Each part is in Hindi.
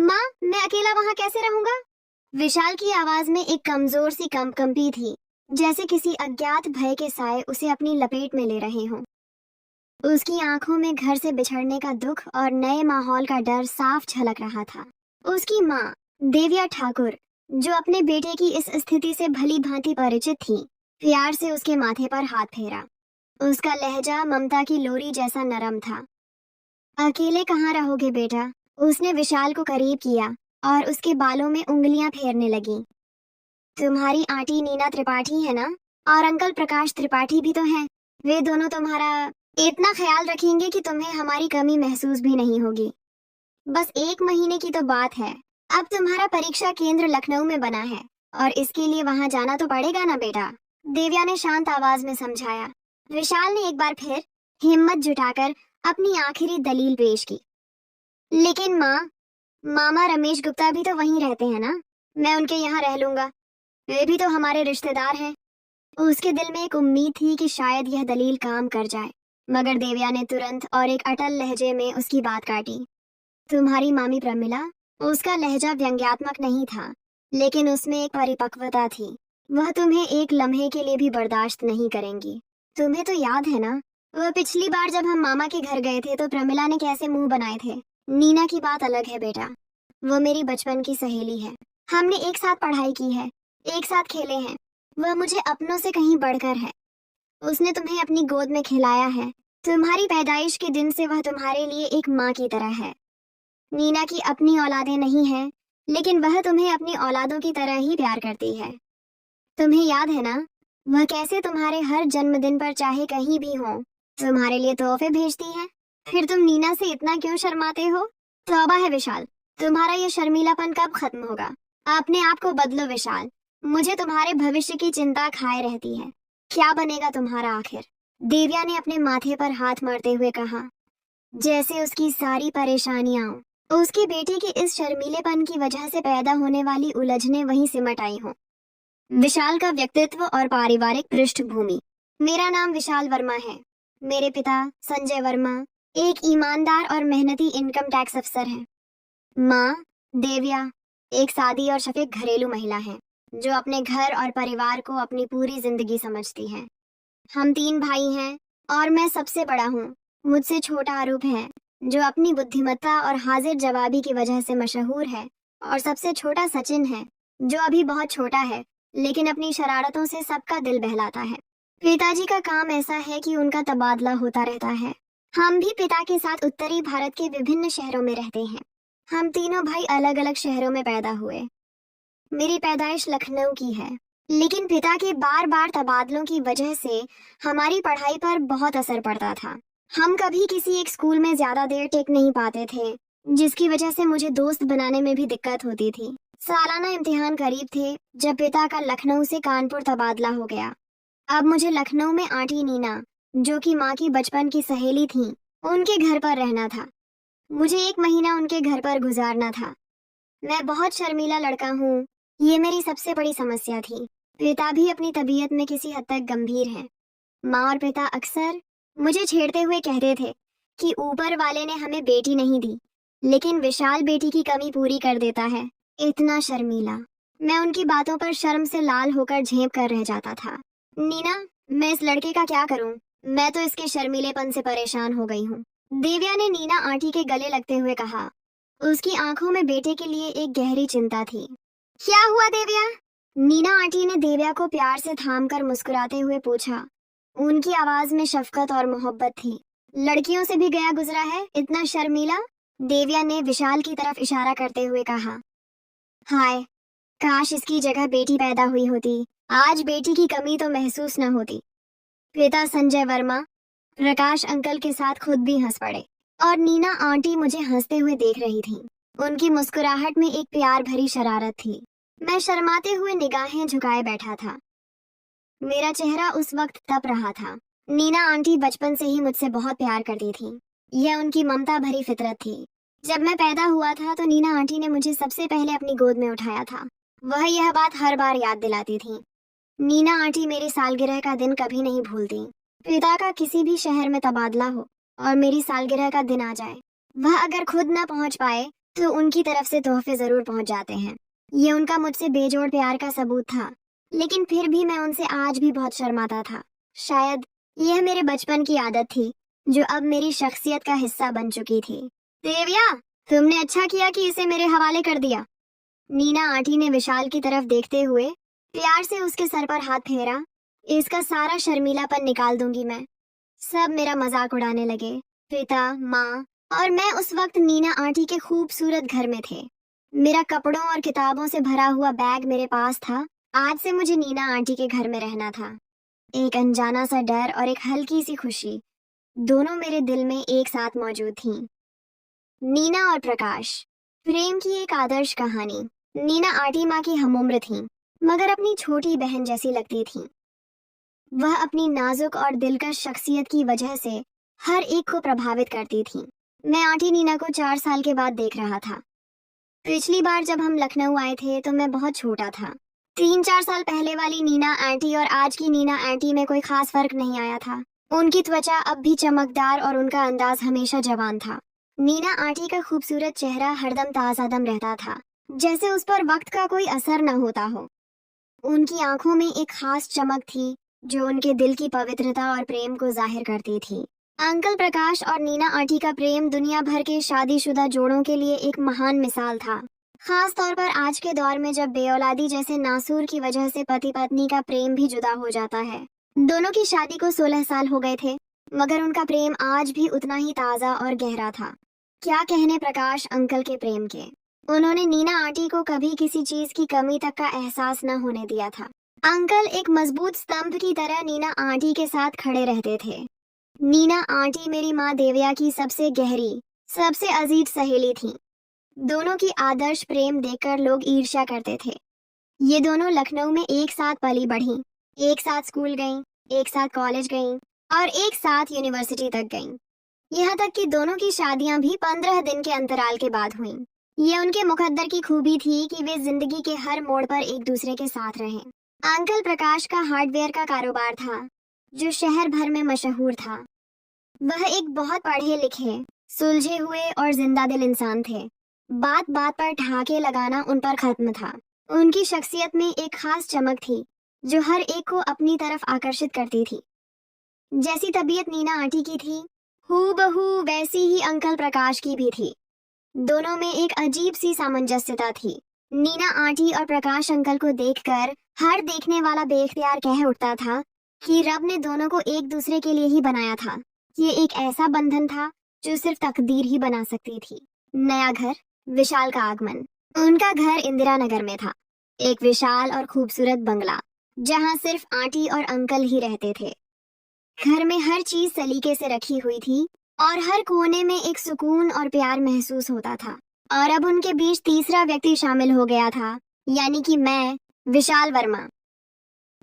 माँ, मैं अकेला वहां कैसे रहूंगा? विशाल की आवाज में एक कमजोर सी कंपी थी, जैसे किसी अज्ञात भय के साए उसे अपनी लपेट में ले रहे हों। उसकी आंखों में घर से बिछड़ने का दुख और नए माहौल का डर साफ झलक रहा था। उसकी माँ, देविया ठाकुर, जो अपने बेटे की इस स्थिति से भली भांति परिचित थी, प्यार से उसके माथे पर हाथ फेरा। उसका लहजा ममता की लोरी जैसा नरम था। अकेले कहाँ रहोगे बेटा? उसने विशाल को करीब किया और उसके बालों में उंगलियां फेरने लगी। तुम्हारी आंटी नीना त्रिपाठी है ना? और अंकल प्रकाश त्रिपाठी भी तो हैं। वे दोनों तुम्हारा इतना ख्याल रखेंगे कि तुम्हें हमारी कमी महसूस भी नहीं होगी। बस 1 महीने की तो बात है। अब तुम्हारा परीक्षा केंद्र लखनऊ में बना है और इसके लिए वहां जाना तो पड़ेगा ना बेटा, देविया ने शांत आवाज में समझाया। विशाल ने एक बार फिर हिम्मत जुटाकर अपनी आखिरी दलील पेश की। लेकिन माँ, मामा रमेश गुप्ता भी तो वहीं रहते हैं ना? मैं उनके यहाँ रह लूंगा। वे भी तो हमारे रिश्तेदार हैं। उसके दिल में एक उम्मीद थी कि शायद यह दलील काम कर जाए, मगर देविया ने तुरंत और एक अटल लहजे में उसकी बात काटी। तुम्हारी मामी प्रमिला, उसका लहजा व्यंग्यात्मक नहीं था, लेकिन उसमें एक परिपक्वता थी। वह तुम्हें एक लम्हे के लिए भी बर्दाश्त नहीं करेंगी। तुम्हें तो याद है ना, वह पिछली बार जब हम मामा के घर गए थे तो प्रमिला ने कैसे मुंह बनाए थे। नीना की बात अलग है बेटा, वो मेरी बचपन की सहेली है। हमने एक साथ पढ़ाई की है, एक साथ खेले हैं। वह मुझे अपनों से कहीं बढ़कर है। उसने तुम्हें अपनी गोद में खिलाया है। तुम्हारी पैदाइश के दिन से वह तुम्हारे लिए एक माँ की तरह है। नीना की अपनी औलादें नहीं हैं, लेकिन वह तुम्हें अपनी औलादों की तरह ही प्यार करती है। तुम्हें याद है ना, वह कैसे तुम्हारे हर जन्मदिन पर चाहे कहीं भी हो तुम्हारे लिए तोहफे भेजती है। फिर तुम नीना से इतना क्यों शर्माते हो? तौबा है विशाल, तुम्हारा ये शर्मीलापन कब खत्म होगा? अपने आप को बदलो विशाल, मुझे तुम्हारे भविष्य की चिंता खाए रहती है। क्या बनेगा तुम्हारा आखिर? देविया ने अपने माथे पर हाथ मारते हुए कहा, जैसे उसकी सारी परेशानियां उसके बेटे के इस शर्मीलेपन की वजह से पैदा होने वाली उलझने वहीं सिमट आई हों। विशाल का व्यक्तित्व और पारिवारिक पृष्ठभूमि। मेरा नाम विशाल वर्मा है। मेरे पिता संजय वर्मा एक ईमानदार और मेहनती इनकम टैक्स अफसर हैं। माँ देविया एक सादी और शफीक घरेलू महिला है, जो अपने घर और परिवार को अपनी पूरी जिंदगी समझती है। हम 3 भाई हैं और मैं सबसे बड़ा हूँ। मुझसे छोटा अरूप है, जो अपनी बुद्धिमत्ता और हाजिर जवाबी की वजह से मशहूर है, और सबसे छोटा सचिन है, जो अभी बहुत छोटा है लेकिन अपनी शरारतों से सबका दिल बहलाता है। पिताजी का काम ऐसा है कि उनका तबादला होता रहता है। हम भी पिता के साथ उत्तरी भारत के विभिन्न शहरों में रहते हैं। हम तीनों भाई अलग अलग शहरों में पैदा हुए। मेरी पैदाइश लखनऊ की है, लेकिन पिता के बार बार तबादलों की वजह से हमारी पढ़ाई पर बहुत असर पड़ता था। हम कभी किसी एक स्कूल में ज्यादा देर टिक नहीं पाते थे, जिसकी वजह से मुझे दोस्त बनाने में भी दिक्कत होती थी। सालाना इम्तिहान करीब थे जब पिता का लखनऊ से कानपुर तबादला हो गया। अब मुझे लखनऊ में आंटी नीना, जो कि माँ की बचपन की सहेली थी, उनके घर पर रहना था। मुझे 1 महीना उनके घर पर गुजारना था। मैं बहुत शर्मीला लड़का हूँ, ये मेरी सबसे बड़ी समस्या थी। पिता भी अपनी तबीयत में किसी हद तक गंभीर हैं। माँ और पिता अक्सर मुझे छेड़ते हुए कहते थे कि ऊपर वाले ने हमें बेटी नहीं दी, लेकिन विशाल बेटी की कमी पूरी कर देता है। इतना शर्मीला। मैं उनकी बातों पर शर्म से लाल होकर झेप कर रह जाता था। नीना, मैं इस लड़के का क्या करूं? मैं तो इसके शर्मीलेपन से परेशान हो गई हूँ, देविया ने नीना आंटी के गले लगते हुए कहा। उसकी आंखों में बेटे के लिए एक गहरी चिंता थी। क्या हुआ देविया? नीना आंटी ने देविया को प्यार से थामकर मुस्कुराते हुए पूछा। उनकी आवाज में शफकत और मोहब्बत थी। लड़कियों से भी गया गुजरा है, इतना शर्मीला? देविया ने विशाल की तरफ इशारा करते हुए कहा। हाय, काश इसकी जगह बेटी पैदा हुई होती। आज बेटी की कमी तो महसूस न होती। पिता संजय वर्मा प्रकाश अंकल के साथ खुद भी हंस पड़े, और नीना आंटी मुझे हंसते हुए देख रही थी। उनकी मुस्कुराहट में एक प्यार भरी शरारत थी। मैं शर्माते हुए निगाहें झुकाए बैठा था। मेरा चेहरा उस वक्त तप रहा था। नीना आंटी बचपन से ही मुझसे बहुत प्यार करती थी। यह उनकी ममता भरी फितरत थी। जब मैं पैदा हुआ था तो नीना आंटी ने मुझे सबसे पहले अपनी गोद में उठाया था। वह यह बात हर बार याद दिलाती थी। नीना आंटी मेरी सालगिरह का दिन कभी नहीं भूलती। पिता का किसी भी शहर में तबादला हो और मेरी सालगिरह का दिन आ जाए, वह अगर खुद न पहुंच पाए तो उनकी तरफ से तोहफे जरूर पहुंच जाते हैं। ये उनका मुझसे बेजोड़ प्यार का सबूत था, लेकिन फिर भी मैं उनसे आज भी बहुत शर्माता था। शायद यह मेरे बचपन की आदत थी जो अब मेरी शख्सियत का हिस्सा बन चुकी थी। देविया, तुमने अच्छा किया कि इसे मेरे हवाले कर दिया। नीना आंटी ने विशाल की तरफ देखते हुए प्यार से उसके सर पर हाथ फेरा। इसका सारा शर्मीलापन निकाल दूंगी मैं। सब मेरा मजाक उड़ाने लगे, पिता, माँ और मैं उस वक्त नीना आंटी के खूबसूरत घर में थे। मेरा कपड़ों और किताबों से भरा हुआ बैग मेरे पास था। आज से मुझे नीना आंटी के घर में रहना था। एक अनजाना सा डर और एक हल्की सी खुशी दोनों मेरे दिल में एक साथ मौजूद थीं। नीना और प्रकाश, प्रेम की एक आदर्श कहानी। नीना आंटी माँ की हमउम्र थीं, मगर अपनी छोटी बहन जैसी लगती थीं। वह अपनी नाजुक और दिलकश शख्सियत की वजह से हर एक को प्रभावित करती थीं। मैं आंटी नीना को 4 साल के बाद देख रहा था। पिछली बार जब हम लखनऊ आए थे तो मैं बहुत छोटा था। 3-4 साल पहले वाली नीना आंटी और आज की नीना आंटी में कोई खास फर्क नहीं आया था। उनकी त्वचा अब भी चमकदार और उनका अंदाज हमेशा जवान था। नीना आंटी का खूबसूरत चेहरा हरदम ताजादम रहता था, जैसे उस पर वक्त का कोई असर न होता हो। उनकी आंखों में एक खास चमक थी जो उनके दिल की पवित्रता और प्रेम को जाहिर करती थी। अंकल प्रकाश और नीना आंटी का प्रेम दुनिया भर के शादीशुदा जोड़ों के लिए एक महान मिसाल था। खास तौर पर आज के दौर में जब बेऔलादी जैसे नासूर की वजह से पति पत्नी का प्रेम भी जुदा हो जाता है। दोनों की शादी को 16 साल हो गए थे, मगर उनका प्रेम आज भी उतना ही ताज़ा और गहरा था। क्या कहने प्रकाश अंकल के प्रेम के। उन्होंने नीना आंटी को कभी किसी चीज की कमी तक का एहसास न होने दिया था। अंकल एक मजबूत स्तंभ की तरह नीना आंटी के साथ खड़े रहते थे। नीना आंटी मेरी माँ देविया की सबसे गहरी, सबसे अजीज सहेली थी। दोनों की आदर्श प्रेम देखकर लोग ईर्ष्या करते थे। ये दोनों लखनऊ में एक साथ पली बढ़ी, एक साथ स्कूल गईं, एक साथ कॉलेज गईं और एक साथ यूनिवर्सिटी तक गईं। यहाँ तक कि दोनों की शादियां भी 15 दिन के अंतराल के बाद हुईं। ये उनके मुकद्दर की खूबी थी कि वे जिंदगी के हर मोड़ पर एक दूसरे के साथ रहें। अंकल प्रकाश का हार्डवेयर का कारोबार था जो शहर भर में मशहूर था। वह एक बहुत पढ़े लिखे, सुलझे हुए और जिंदा दिल इंसान थे। बात बात पर ठहाके लगाना उन पर खत्म था। उनकी शख्सियत में एक खास चमक थी जो हर एक को अपनी तरफ आकर्षित करती थी। जैसी तबीयत नीना आंटी की थी, हूबहू वैसी ही अंकल प्रकाश की भी थी। दोनों में एक अजीब सी सामंजस्यता थी। नीना आंटी और प्रकाश अंकल को देखकर हर देखने वाला बेख्तियार कह उठता था कि रब ने दोनों को एक दूसरे के लिए ही बनाया था। ये एक ऐसा बंधन था जो सिर्फ तकदीर ही बना सकती थी। नया घर, विशाल का आगमन। उनका घर इंदिरा नगर में था, एक विशाल और खूबसूरत बंगला जहां सिर्फ आंटी और अंकल ही रहते थे। घर में हर चीज सलीके से रखी हुई थी और हर कोने में एक सुकून और प्यार महसूस होता था। और अब उनके बीच तीसरा व्यक्ति शामिल हो गया था, यानी कि मैं, विशाल वर्मा।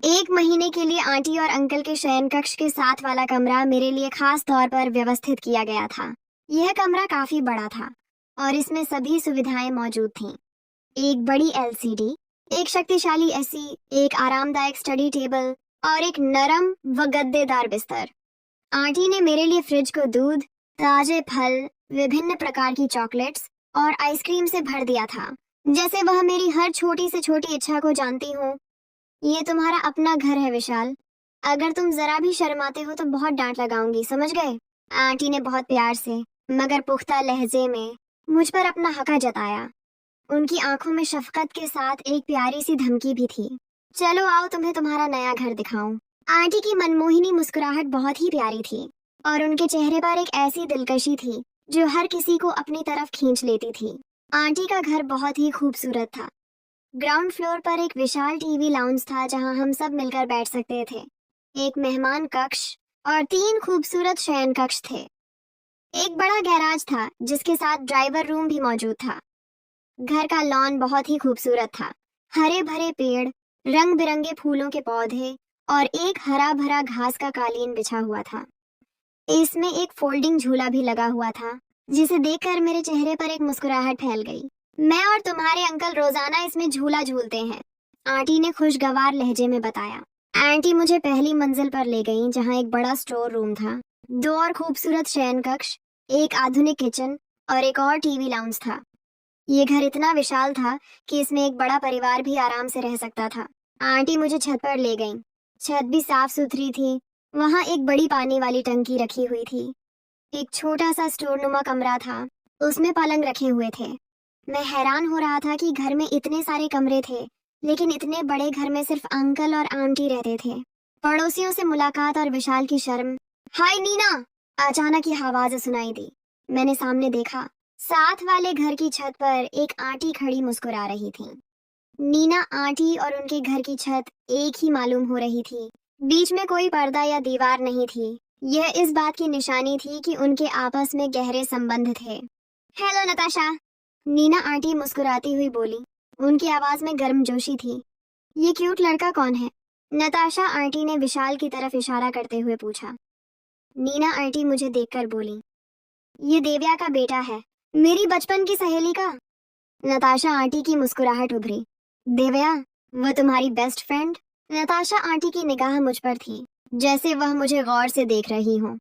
1 महीने के लिए आंटी और अंकल के शयन कक्ष के साथ वाला कमरा मेरे लिए खास तौर पर व्यवस्थित किया गया था। यह कमरा काफी बड़ा था और इसमें सभी सुविधाएं मौजूद थीं। एक बड़ी LCD, एक शक्तिशाली AC, एक आरामदायक स्टडी टेबल और एक नरम व गद्देदार बिस्तर। आंटी ने मेरे लिए फ्रिज को दूध, ताजे फल, विभिन्न प्रकार की चॉकलेट्स और आइसक्रीम से भर दिया था, जैसे वह मेरी हर छोटी से छोटी इच्छा को जानती हो। ये तुम्हारा अपना घर है विशाल, अगर तुम जरा भी शर्माते हो तो बहुत डांट लगाऊंगी, समझ गए? आंटी ने बहुत प्यार से मगर पुख्ता लहजे में मुझ पर अपना हक जताया। उनकी आंखों में शफकत के साथ एक प्यारी सी धमकी भी थी। चलो आओ तुम्हें तुम्हारा नया घर दिखाऊं। आंटी की मनमोहिनी मुस्कुराहट बहुत ही प्यारी थी और उनके चेहरे पर एक ऐसी दिलकशी थी जो हर किसी को अपनी तरफ खींच लेती थी। आंटी का घर बहुत ही खूबसूरत था। ग्राउंड फ्लोर पर एक विशाल टीवी लाउंज था जहां हम सब मिलकर बैठ सकते थे। एक मेहमान कक्ष और 3 खूबसूरत शयन कक्ष थे। एक बड़ा गैराज था जिसके साथ ड्राइवर रूम भी मौजूद था। घर का लॉन बहुत ही खूबसूरत था। हरे भरे पेड़, रंग बिरंगे फूलों के पौधे और एक हरा भरा घास का कालीन बिछा हुआ था। इसमें एक फोल्डिंग झूला भी लगा हुआ था जिसे देखकर मेरे चेहरे पर एक मुस्कुराहट फैल गई। मैं और तुम्हारे अंकल रोजाना इसमें झूला झूलते हैं, आंटी ने खुशगवार लहजे में बताया। आंटी मुझे पहली मंजिल पर ले गईं जहां एक बड़ा स्टोर रूम था, 2 और खूबसूरत शयन कक्ष, एक आधुनिक किचन और एक और टीवी लाउंज था। ये घर इतना विशाल था कि इसमें एक बड़ा परिवार भी आराम से रह सकता था। आंटी मुझे छत पर ले गईं। छत भी साफ सुथरी थी। वहां एक बड़ी पानी वाली टंकी रखी हुई थी। एक छोटा सा स्टोरनुमा कमरा था। उसमें पलंग रखे हुए थे। मैं हैरान हो रहा था कि घर में इतने सारे कमरे थे, लेकिन इतने बड़े घर में सिर्फ अंकल और आंटी रहते थे। पड़ोसियों से मुलाकात और विशाल की शर्म। हाय नीना! अचानक ये आवाज सुनाई दी। मैंने सामने देखा। साथ वाले घर की छत पर एक आंटी खड़ी मुस्कुरा रही थी। नीना आंटी और उनके घर की छत एक ही मालूम हो रही थी। बीच में कोई पर्दा या दीवार नहीं थी। यह इस बात की निशानी थी कि उनके आपस में गहरे संबंध थे। हेलो नताशा! नीना आंटी मुस्कुराती हुई बोली। उनकी आवाज में गर्मजोशी थी। ये क्यूट लड़का कौन है? नताशा आंटी ने विशाल की तरफ इशारा करते हुए पूछा। नीना आंटी मुझे देखकर बोली, ये देव्या का बेटा है, मेरी बचपन की सहेली का। नताशा आंटी की मुस्कुराहट उभरी। देव्या, वह तुम्हारी बेस्ट फ्रेंड? नताशा आंटी की निगाह मुझ पर थी, जैसे वह मुझे गौर से देख रही हो।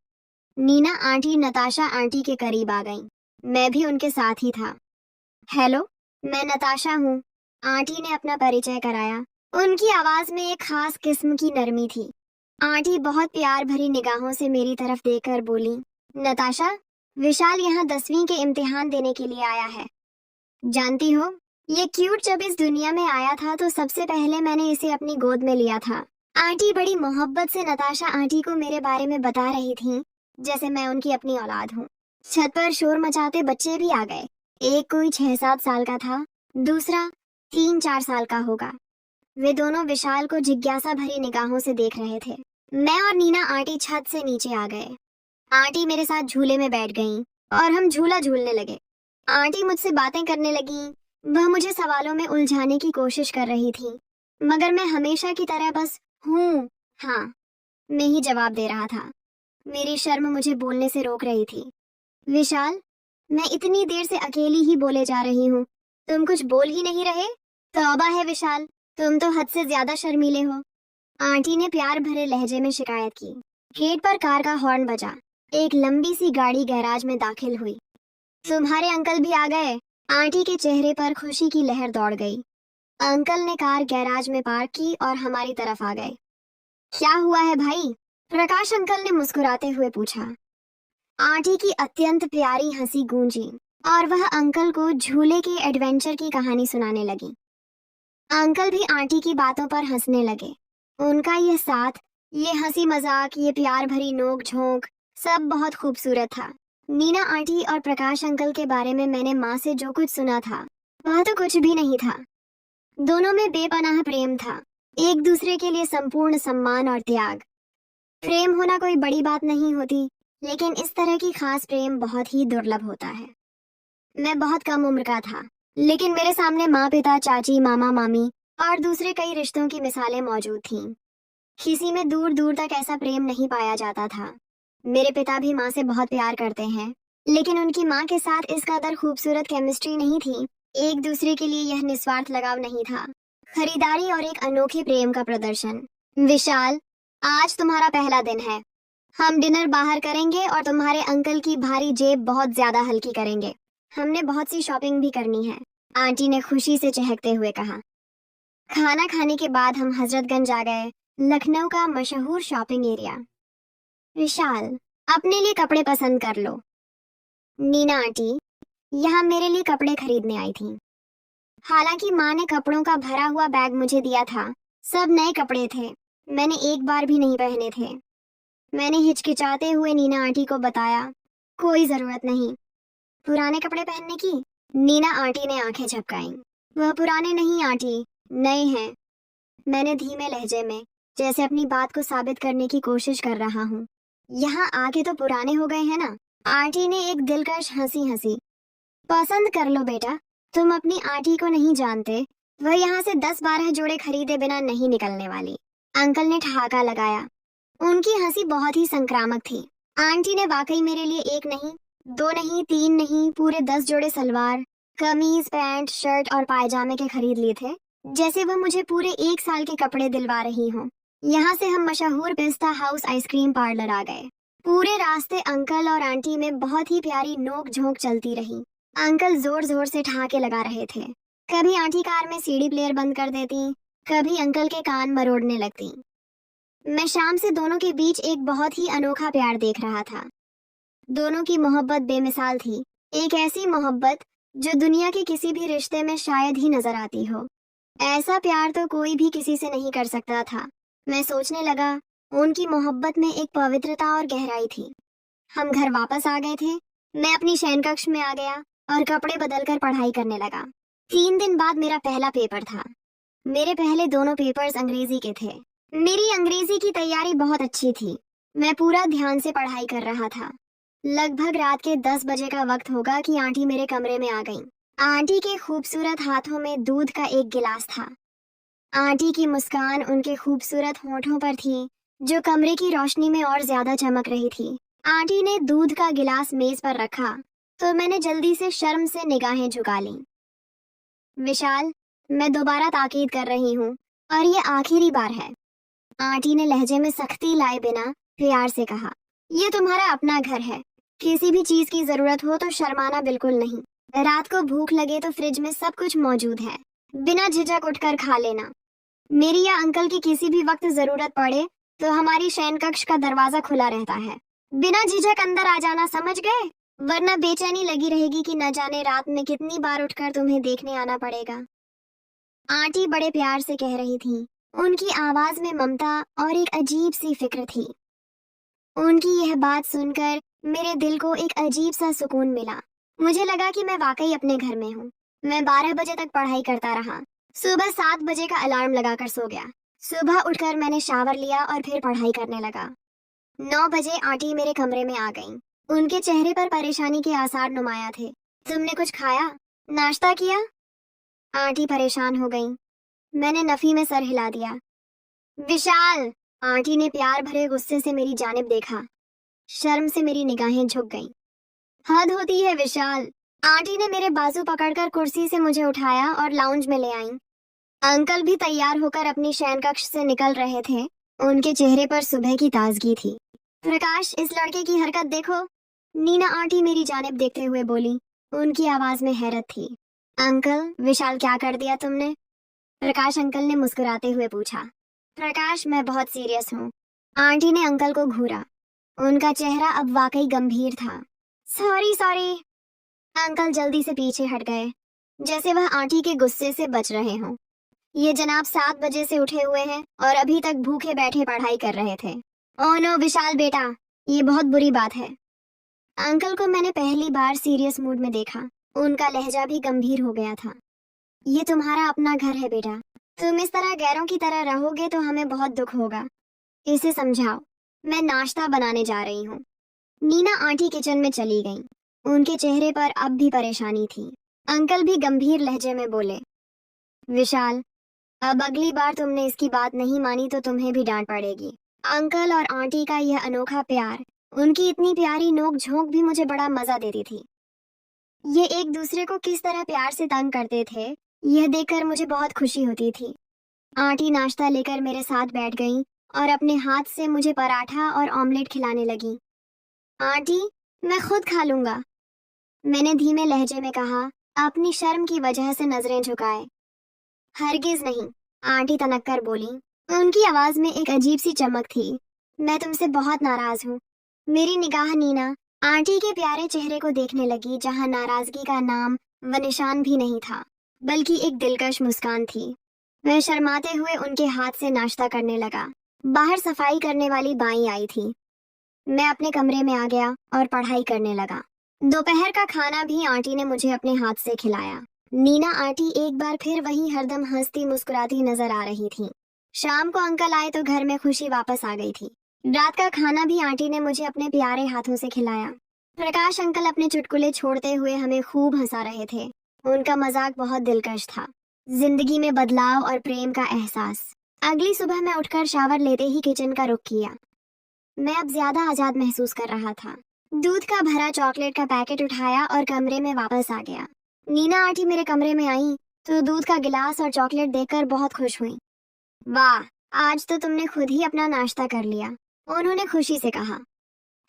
नीना आंटी नताशा आंटी के करीब आ गईं। मैं भी उनके साथ ही था। हेलो, मैं नताशा हूँ। आंटी ने अपना परिचय कराया। उनकी आवाज में एक खास किस्म की नरमी थी। आंटी बहुत प्यार भरी निगाहों से मेरी तरफ देखकर बोली, नताशा, विशाल यहाँ 10वीं के इम्तिहान देने के लिए आया है। जानती हो, ये क्यूट जब इस दुनिया में आया था तो सबसे पहले मैंने इसे अपनी गोद में लिया था। आंटी बड़ी मोहब्बत से नताशा आंटी को मेरे बारे में बता रही थी, जैसे मैं उनकी अपनी औलाद हूँ। छत पर शोर मचाते बच्चे भी आ गए। एक कोई 6-7 साल का था, दूसरा 3-4 साल का होगा। वे दोनों विशाल को जिज्ञासा भरी निगाहों से देख रहे थे। मैं और नीना आंटी छत से नीचे आ गए। आंटी मेरे साथ झूले में बैठ गईं और हम झूला झूलने लगे। आंटी मुझसे बातें करने लगी। वह मुझे सवालों में उलझाने की कोशिश कर रही थी, मगर मैं हमेशा की तरह बस हूँ, हाँ में ही जवाब दे रहा था। मेरी शर्म मुझे बोलने से रोक रही थी। विशाल, मैं इतनी देर से अकेली ही बोले जा रही हूँ, तुम कुछ बोल ही नहीं रहे? तौबा है विशाल, तुम तो हद से ज्यादा शर्मीले हो। आंटी ने प्यार भरे लहजे में शिकायत की। गेट पर कार का हॉर्न बजा। एक लंबी सी गाड़ी गैराज में दाखिल हुई। तुम्हारे अंकल भी आ गए। आंटी के चेहरे पर खुशी की लहर दौड़ गई। अंकल ने कार गैराज में पार्क की और हमारी तरफ आ गए। क्या हुआ है भाई? प्रकाश अंकल ने मुस्कुराते हुए पूछा। आंटी की अत्यंत प्यारी हंसी गूंजी और वह अंकल को झूले के एडवेंचर की कहानी सुनाने लगी। अंकल भी आंटी की बातों पर हंसने लगे। उनका यह साथ, ये हंसी मजाक, ये प्यार भरी नोक झोंक सब बहुत खूबसूरत था। नीना आंटी और प्रकाश अंकल के बारे में मैंने माँ से जो कुछ सुना था वह तो कुछ भी नहीं था। दोनों में बेपनाह प्रेम था, एक दूसरे के लिए संपूर्ण सम्मान और त्याग। प्रेम होना कोई बड़ी बात नहीं होती, लेकिन इस तरह की खास प्रेम बहुत ही दुर्लभ होता है। मैं बहुत कम उम्र का था, लेकिन मेरे सामने माँ पिता चाची मामा मामी और दूसरे कई रिश्तों की मिसालें मौजूद थीं। किसी में दूर दूर तक ऐसा प्रेम नहीं पाया जाता था। मेरे पिता भी माँ से बहुत प्यार करते हैं, लेकिन उनकी माँ के साथ इस कदर खूबसूरत केमिस्ट्री नहीं थी। एक दूसरे के लिए यह निस्वार्थ लगाव नहीं था, खरीदारी और एक अनोखे प्रेम का प्रदर्शन। विशाल, आज तुम्हारा पहला दिन है। हम डिनर बाहर करेंगे और तुम्हारे अंकल की भारी जेब बहुत ज्यादा हल्की करेंगे। हमने बहुत सी शॉपिंग भी करनी है, आंटी ने खुशी से चहकते हुए कहा। खाना खाने के बाद हम हजरतगंज आ गए, लखनऊ का मशहूर शॉपिंग एरिया। विशाल, अपने लिए कपड़े पसंद कर लो। नीना आंटी यहाँ मेरे लिए कपड़े खरीदने आई थी। हालांकि माँ ने कपड़ों का भरा हुआ बैग मुझे दिया था, सब नए कपड़े थे, मैंने एक बार भी नहीं पहने थे। मैंने हिचकिचाते हुए नीना आंटी को बताया, कोई जरूरत नहीं पुराने कपड़े पहनने की। नीना आंटी ने आंखें झपकाईं। वह पुराने नहीं आंटी, नए हैं। मैंने धीमे लहजे में, जैसे अपनी बात को साबित करने की कोशिश कर रहा हूँ। यहाँ आके तो पुराने हो गए हैं ना। आंटी ने एक दिलकश हंसी हंसी। पसंद कर लो बेटा, तुम अपनी आंटी को नहीं जानते, वह यहाँ से 10-12 जोड़े खरीदे बिना नहीं निकलने वाली। अंकल ने ठहाका लगाया। उनकी हंसी बहुत ही संक्रामक थी। आंटी ने वाकई मेरे लिए एक नहीं, 2 नहीं, 3 नहीं, पूरे 10 जोड़े सलवार कमीज पैंट शर्ट और पायजामे के खरीद लिए थे, जैसे वह मुझे पूरे 1 साल के कपड़े दिलवा रही हो। यहाँ से हम मशहूर पिस्ता हाउस आइसक्रीम पार्लर आ गए। पूरे रास्ते अंकल और आंटी में बहुत ही प्यारी नोक झोंक चलती रही। अंकल जोर जोर से ठहाके लगा रहे थे। कभी आंटी कार में सीडी प्लेयर बंद कर देती, कभी अंकल के कान मरोड़ने लगती। मैं शाम से दोनों के बीच एक बहुत ही अनोखा प्यार देख रहा था। दोनों की मोहब्बत बेमिसाल थी, एक ऐसी मोहब्बत जो दुनिया के किसी भी रिश्ते में शायद ही नजर आती हो। ऐसा प्यार तो कोई भी किसी से नहीं कर सकता था। मैं सोचने लगा, उनकी मोहब्बत में एक पवित्रता और गहराई थी। हम घर वापस आ गए थे। मैं अपनी शयन कक्ष में आ गया और कपड़े बदलकर पढ़ाई करने लगा। 3 दिन बाद मेरा पहला पेपर था। मेरे पहले दोनों पेपर्स अंग्रेजी के थे। मेरी अंग्रेजी की तैयारी बहुत अच्छी थी। मैं पूरा ध्यान से पढ़ाई कर रहा था। लगभग रात के 10 बजे का वक्त होगा कि आंटी मेरे कमरे में आ गईं। आंटी के खूबसूरत हाथों में दूध का एक गिलास था। आंटी की मुस्कान उनके खूबसूरत होठों पर थी, जो कमरे की रोशनी में और ज्यादा चमक रही थी। आंटी ने दूध का गिलास मेज पर रखा तो मैंने जल्दी से शर्म से निगाहें झुका लीं। विशाल, मैं दोबारा ताकीद कर रही हूँ और ये आखिरी बार है, आंटी ने लहजे में सख्ती लाए बिना प्यार से कहा। ये तुम्हारा अपना घर है, किसी भी चीज की जरूरत हो तो शर्माना बिल्कुल नहीं। रात को भूख लगे तो फ्रिज में सब कुछ मौजूद है, बिना झिझक उठकर खा लेना। मेरी या अंकल की किसी भी वक्त जरूरत पड़े तो हमारी शयन कक्ष का दरवाजा खुला रहता है। बिना झिझक अंदर आ जाना, समझ गए? वरना बेचैनी लगी रहेगी कि न जाने रात में कितनी बार उठकर तुम्हें देखने आना पड़ेगा। आंटी बड़े प्यार से कह रही थी। उनकी आवाज में ममता और एक अजीब सी फिक्र थी। उनकी यह बात सुनकर मेरे दिल को एक अजीब सा सुकून मिला। मुझे लगा कि मैं वाकई अपने घर में हूँ। मैं 12 बजे तक पढ़ाई करता रहा। सुबह 7 बजे का अलार्म लगाकर सो गया। सुबह उठकर मैंने शावर लिया और फिर पढ़ाई करने लगा। 9 बजे आंटी मेरे कमरे में आ गईं। उनके चेहरे पर परेशानी के आसार नुमाया थे। तुमने कुछ खाया, नाश्ता किया? आंटी परेशान हो गईं। मैंने नफी में सर हिला दिया। विशाल, आंटी ने प्यार भरे गुस्से से मेरी जानिब देखा। शर्म से मेरी निगाहें झुक गईं। हद होती है विशाल। आंटी ने मेरे बाजू पकड़कर कुर्सी से मुझे उठाया और लाउंज में ले आईं। अंकल भी तैयार होकर अपनी शयन कक्ष से निकल रहे थे। उनके चेहरे पर सुबह की ताजगी थी। प्रकाश, इस लड़के की हरकत देखो, नीना आंटी मेरी जानिब देखते हुए बोली। उनकी आवाज में हैरत थी। अंकल, विशाल क्या कर दिया तुमने? प्रकाश अंकल ने मुस्कुराते हुए पूछा। प्रकाश, मैं बहुत सीरियस हूँ। आंटी ने अंकल को घूरा। उनका चेहरा अब वाकई गंभीर था। Sorry sorry. अंकल जल्दी से पीछे हट गए, जैसे वह आंटी के गुस्से से बच रहे हों। ये जनाब 7 बजे से उठे हुए हैं और अभी तक भूखे बैठे पढ़ाई कर रहे थे। ओह नो विशाल बेटा, ये बहुत बुरी बात है। अंकल को मैंने पहली बार सीरियस मूड में देखा। उनका लहजा भी गंभीर हो गया था। ये तुम्हारा अपना घर है बेटा। तुम इस तरह गैरों की तरह रहोगे तो हमें बहुत दुख होगा। इसे समझाओ। मैं नाश्ता बनाने जा रही हूँ। नीना आंटी किचन में चली गईं। उनके चेहरे पर अब भी परेशानी थी। अंकल भी गंभीर लहजे में बोले, विशाल, अब अगली बार तुमने इसकी बात नहीं मानी तो तुम्हें भी डांट पड़ेगी। अंकल और आंटी का यह अनोखा प्यार, उनकी इतनी प्यारी नोक झोंक भी मुझे बड़ा मजा देती थी। ये एक दूसरे को किस तरह प्यार से तंग करते थे, यह देखकर मुझे बहुत खुशी होती थी। आंटी नाश्ता लेकर मेरे साथ बैठ गईं और अपने हाथ से मुझे पराठा और ऑमलेट खिलाने लगी। आंटी, मैं खुद खा लूंगा, मैंने धीमे लहजे में कहा, अपनी शर्म की वजह से नजरें झुकाए। हरगिज नहीं, आंटी तनक कर बोली। उनकी आवाज में एक अजीब सी चमक थी। मैं तुमसे बहुत नाराज हूँ। मेरी निगाह नीना आंटी के प्यारे चेहरे को देखने लगी, जहाँ नाराजगी का नाम व निशान भी नहीं था, बल्कि एक दिलकश मुस्कान थी। मैं शर्माते हुए उनके हाथ से नाश्ता करने लगा। बाहर सफाई करने वाली बाई आई थी। मैं अपने कमरे में आ गया और पढ़ाई करने लगा। दोपहर का खाना भी आंटी ने मुझे अपने हाथ से खिलाया। नीना आंटी एक बार फिर वही हरदम हंसती मुस्कुराती नजर आ रही थी। शाम को अंकल आए तो घर में खुशी वापस आ गई थी। रात का खाना भी आंटी ने मुझे अपने प्यारे हाथों से खिलाया। प्रकाश अंकल अपने चुटकुले छोड़ते हुए हमें खूब हंसा रहे थे। उनका मजाक बहुत दिलकश था। जिंदगी में बदलाव और प्रेम का एहसास। अगली सुबह मैं उठकर शावर लेते ही किचन का रुख किया। मैं अब ज्यादा आजाद महसूस कर रहा था। दूध का भरा चॉकलेट का पैकेट उठाया और कमरे में वापस आ गया। नीना आंटी मेरे कमरे में आई तो दूध का गिलास और चॉकलेट देखकर बहुत खुश हुई। वाह, आज तो तुमने खुद ही अपना नाश्ता कर लिया, उन्होंने खुशी से कहा।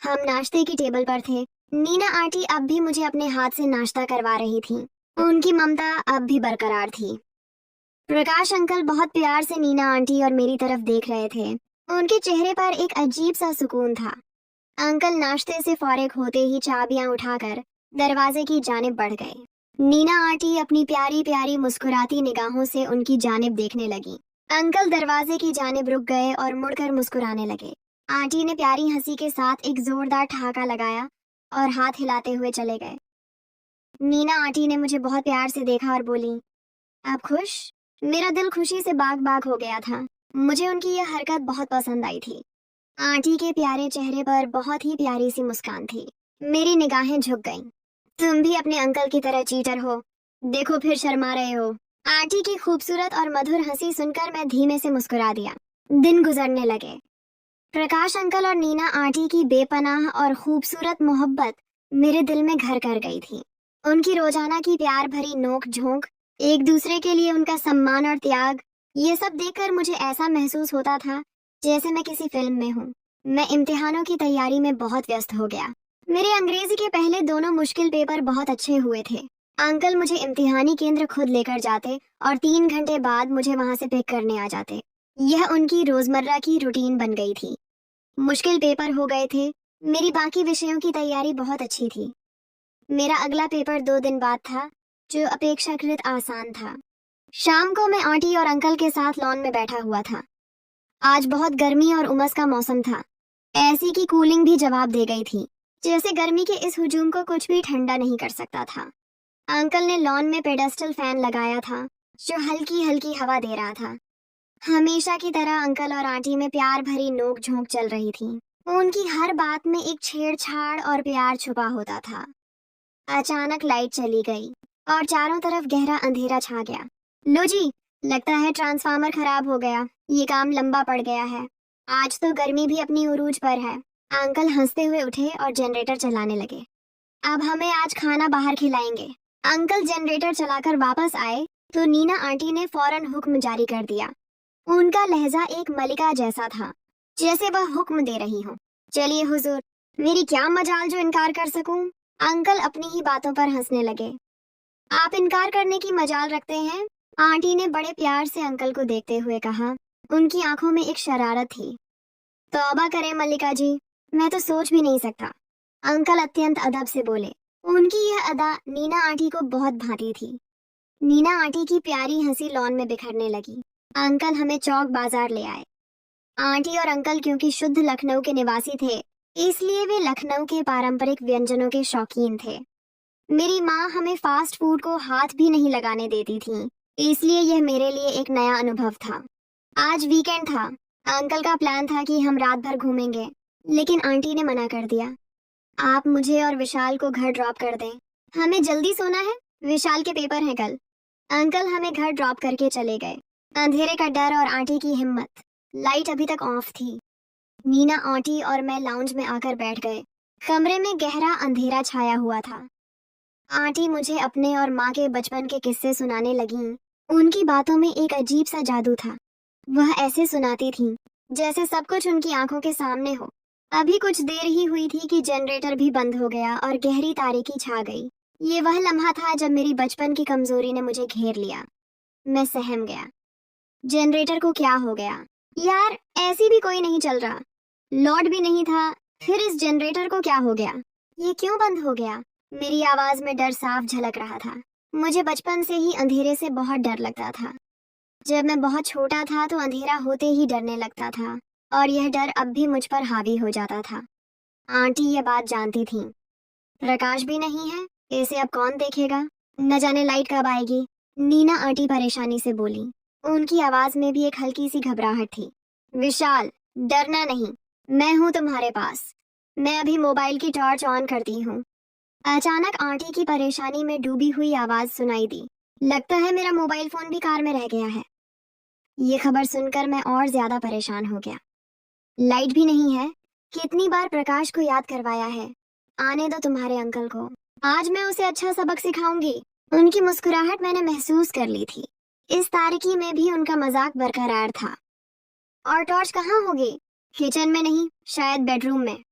हम नाश्ते की टेबल पर थे नीना आंटी अब भी मुझे अपने हाथ से नाश्ता करवा रही थी। उनकी ममता अब भी बरकरार थी। प्रकाश अंकल बहुत प्यार से नीना आंटी और मेरी तरफ देख रहे थे। उनके चेहरे पर एक अजीब सा सुकून था। अंकल नाश्ते से फारिग होते ही चाबियां उठाकर दरवाजे की जानिब बढ़ गए। नीना आंटी अपनी प्यारी प्यारी मुस्कुराती निगाहों से उनकी जानिब देखने लगी। अंकल दरवाजे की जानिब रुक गए और मुड़कर मुस्कुराने लगे। आंटी ने प्यारी हंसी के साथ एक जोरदार ठहाका लगाया और हाथ हिलाते हुए चले गए। नीना आंटी ने मुझे बहुत प्यार से देखा और बोली, आप खुश? मेरा दिल खुशी से बाग बाग हो गया था। मुझे उनकी यह हरकत बहुत पसंद आई थी। आंटी के प्यारे चेहरे पर बहुत ही प्यारी सी मुस्कान थी। मेरी निगाहें झुक गईं। तुम भी अपने अंकल की तरह चीटर हो, देखो फिर शर्मा रहे हो। आंटी की खूबसूरत और मधुर हंसी सुनकर मैं धीमे से मुस्कुरा दिया। दिन गुजरने लगे। प्रकाश अंकल और नीना आंटी की बेपनाह और खूबसूरत मोहब्बत मेरे दिल में घर कर गई थी। उनकी रोजाना की प्यार भरी नोक झोंक, एक दूसरे के लिए उनका सम्मान और त्याग, ये सब देखकर मुझे ऐसा महसूस होता था जैसे मैं किसी फिल्म में हूँ। मैं इम्तिहानों की तैयारी में बहुत व्यस्त हो गया। मेरे अंग्रेजी के पहले दोनों मुश्किल पेपर बहुत अच्छे हुए थे। अंकल मुझे इम्तिहानी केंद्र खुद लेकर जाते और 3 घंटे बाद मुझे वहां से पिक करने आ जाते। यह उनकी रोजमर्रा की रूटीन बन गई थी। मुश्किल पेपर हो गए थे। मेरी बाकी विषयों की तैयारी बहुत अच्छी थी। मेरा अगला पेपर 2 दिन बाद था, जो अपेक्षाकृत आसान था। शाम को मैं आंटी और अंकल के साथ लॉन में बैठा हुआ था। आज बहुत गर्मी और उमस का मौसम था। ऐसी की कूलिंग भी जवाब दे गई थी, जैसे गर्मी के इस हुजूम को कुछ भी ठंडा नहीं कर सकता था। अंकल ने लॉन में पेडेस्टल फैन लगाया था, जो हल्की हल्की हवा दे रहा था। हमेशा की तरह अंकल और आंटी में प्यार भरी नोक झोंक चल रही थी। उनकी हर बात में एक छेड़छाड़ और प्यार छुपा होता था। अचानक लाइट चली गई और चारों तरफ गहरा अंधेरा छा गया। लो जी, लगता है ट्रांसफार्मर खराब हो गया। ये काम लंबा पड़ गया है। आज तो गर्मी भी अपनी उरूज पर है। अंकल हंसते हुए उठे और जनरेटर चलाने लगे। अब हमें आज खाना बाहर खिलाएंगे। अंकल जनरेटर चलाकर वापस आए तो नीना आंटी ने फौरन हुक्म जारी कर दिया। उनका लहजा एक मलिका जैसा था, जैसे वह हुक्म दे रही हो। चलिए हुजूर, मेरी क्या मजाल जो इनकार कर सकूं। अंकल अपनी ही बातों पर हंसने लगे। आप इनकार करने की मजाल रखते हैं? आंटी ने बड़े प्यार से अंकल को देखते हुए कहा। उनकी आंखों में एक शरारत थी। तौबा करें मल्लिका जी, मैं तो सोच भी नहीं सकता। अंकल अत्यंत अदब से बोले। उनकी यह अदा नीना आंटी को बहुत भाती थी। नीना आंटी की प्यारी हंसी लॉन में बिखरने लगी। अंकल हमें चौक बाजार ले आए। आंटी और अंकल क्योंकि शुद्ध लखनऊ के निवासी थे, इसलिए वे लखनऊ के पारंपरिक व्यंजनों के शौकीन थे। मेरी माँ हमें फास्ट फूड को हाथ भी नहीं लगाने देती थी, इसलिए यह मेरे लिए एक नया अनुभव था। आज वीकेंड था। अंकल का प्लान था कि हम रात भर घूमेंगे, लेकिन आंटी ने मना कर दिया। आप मुझे और विशाल को घर ड्रॉप कर दें, हमें जल्दी सोना है, विशाल के पेपर हैं कल। अंकल हमें घर ड्रॉप करके चले गए। अंधेरे का डर और आंटी की हिम्मत। लाइट अभी तक ऑफ थी। नीना आंटी और मैं लाउंज में आकर बैठ गए। कमरे में गहरा अंधेरा छाया हुआ था। आंटी मुझे अपने और माँ के बचपन के किस्से सुनाने लगीं। उनकी बातों में एक अजीब सा जादू था। वह ऐसे सुनाती थीं, जैसे सब कुछ उनकी आंखों के सामने हो। अभी कुछ देर ही हुई थी कि जनरेटर भी बंद हो गया और गहरी तारीकी छा गई। ये वह लम्हा था जब मेरी बचपन की कमजोरी ने मुझे घेर लिया। मैं सहम गया। जनरेटर को क्या हो गया? यार, ऐसी भी कोई नहीं चल रहा। लोड भी नहीं था, फिर इस जनरेटर को क्या हो गया? ये क्यों बंद हो गया? मेरी आवाज में डर साफ झलक रहा था। मुझे बचपन से ही अंधेरे से बहुत डर लगता था। जब मैं बहुत छोटा था तो अंधेरा होते ही डरने लगता था, और यह डर अब भी मुझ पर हावी हो जाता था। आंटी ये बात जानती थीं। प्रकाश भी नहीं है, इसे अब कौन देखेगा? न जाने लाइट कब आएगी। नीना आंटी परेशानी से बोली। उनकी आवाज में भी एक हल्की सी घबराहट थी। विशाल, डरना नहीं, मैं हूँ तुम्हारे पास। मैं अभी मोबाइल की टॉर्च ऑन करती हूँ। अचानक आंटी की परेशानी में डूबी हुई आवाज सुनाई दी। लगता है मेरा मोबाइल फोन भी कार में रह गया है। ये खबर सुनकर मैं और ज्यादा परेशान हो गया। लाइट भी नहीं है। कितनी बार प्रकाश को याद करवाया है। आने दो तुम्हारे अंकल को, आज मैं उसे अच्छा सबक सिखाऊंगी। उनकी मुस्कुराहट मैंने महसूस कर ली थी। इस तारीकी में भी उनका मजाक बरकरार था। और टॉर्च कहाँ होगी? किचन में नहीं, शायद बेडरूम में।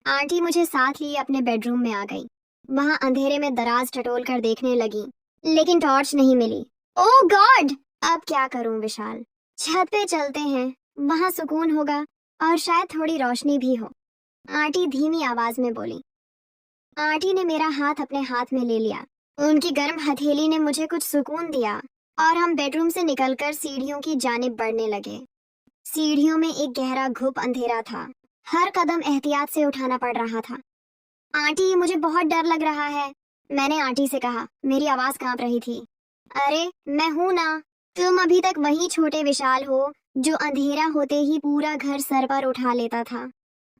आंटी मुझे साथ लिए अपने बेडरूम में आ गई। वहां अंधेरे में दराज टटोल कर देखने लगी, लेकिन टॉर्च नहीं मिली। ओह गॉड! अब क्या करूं विशाल? छत पे चलते हैं, वहां सुकून होगा और शायद थोड़ी रोशनी भी हो, आंटी धीमी आवाज में बोली। आंटी ने मेरा हाथ अपने हाथ में ले लिया। उनकी गर्म हथेली ने मुझे कुछ सुकून दिया और हम बेडरूम से निकलकर सीढ़ियों की जानिब बढ़ने लगे। सीढ़ियों में एक गहरा घुप अंधेरा था। हर कदम एहतियात से उठाना पड़ रहा था। आंटी मुझे बहुत डर लग रहा है, मैंने आंटी से कहा। मेरी आवाज कांप रही थी। अरे मैं हूं ना, तुम अभी तक वही छोटे विशाल हो जो अंधेरा होते ही पूरा घर सर पर उठा लेता था।